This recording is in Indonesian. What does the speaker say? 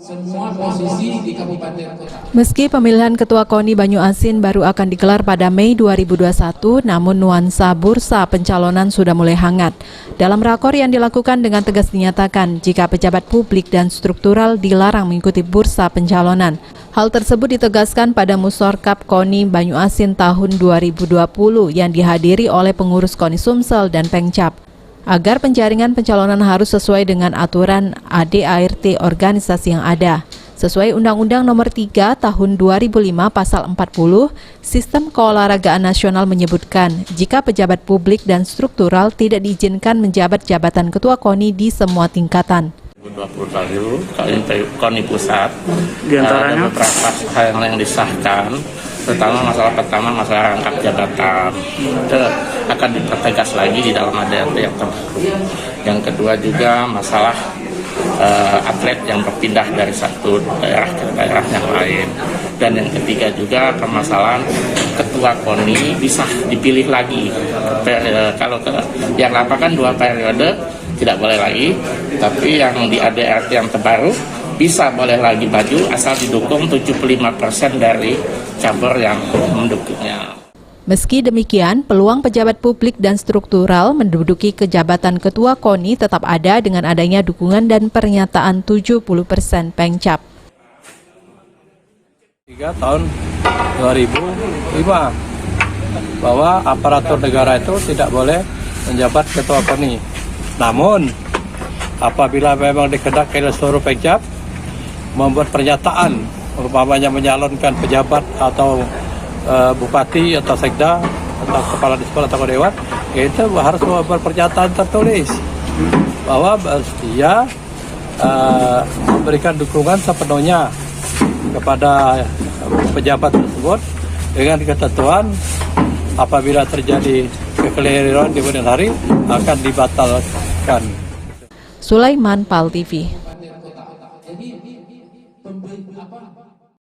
semua posisi di kabupaten kota. Meski pemilihan Ketua KONI Banyuasin baru akan digelar pada Mei 2021, namun nuansa bursa pencalonan sudah mulai hangat. Dalam rakor yang dilakukan dengan tegas dinyatakan jika pejabat publik dan struktural dilarang mengikuti bursa pencalonan. Hal tersebut ditegaskan pada Musyawarah KONI Banyuasin tahun 2020 yang dihadiri oleh pengurus KONI Sumsel dan Pengcap. Agar penjaringan pencalonan harus sesuai dengan aturan ADART organisasi yang ada. Sesuai Undang-Undang Nomor 3 Tahun 2005 Pasal 40, Sistem Keolahragaan Nasional menyebutkan jika pejabat publik dan struktural tidak diizinkan menjabat jabatan Ketua KONI di semua tingkatan. 2020 lalu, KONI Pusat, ada beberapa hal yang disahkan, terutama masalah rangkap jabatan. Itu akan dipertegas lagi di dalam ADART yang terbaru. Yang kedua juga masalah atlet yang berpindah dari satu daerah ke daerah yang lain. Dan yang ketiga juga permasalahan ketua KONI bisa dipilih lagi. Kalau yang lama kan 2 periode tidak boleh lagi, tapi yang di ADART yang terbaru bisa boleh lagi maju asal didukung 75% dari cabur yang mendukungnya. Meski demikian, peluang pejabat publik dan struktural menduduki kejabatan Ketua KONI tetap ada dengan adanya dukungan dan pernyataan 70% Pengcap. 3 tahun 2005 bahwa aparatur negara itu tidak boleh menjabat Ketua KONI. Namun, apabila memang dikehendaki oleh seluruh Pengcap membuat pernyataan, umpamanya menyalonkan pejabat atau bupati atau sekda atau kepala desa atau dewan, itu harus membuat pernyataan tertulis bahwa dia memberikan dukungan sepenuhnya kepada pejabat tersebut dengan ketentuan apabila terjadi kekeliruan di kemudian hari akan dibatalkan. Sulaiman, PAL TV.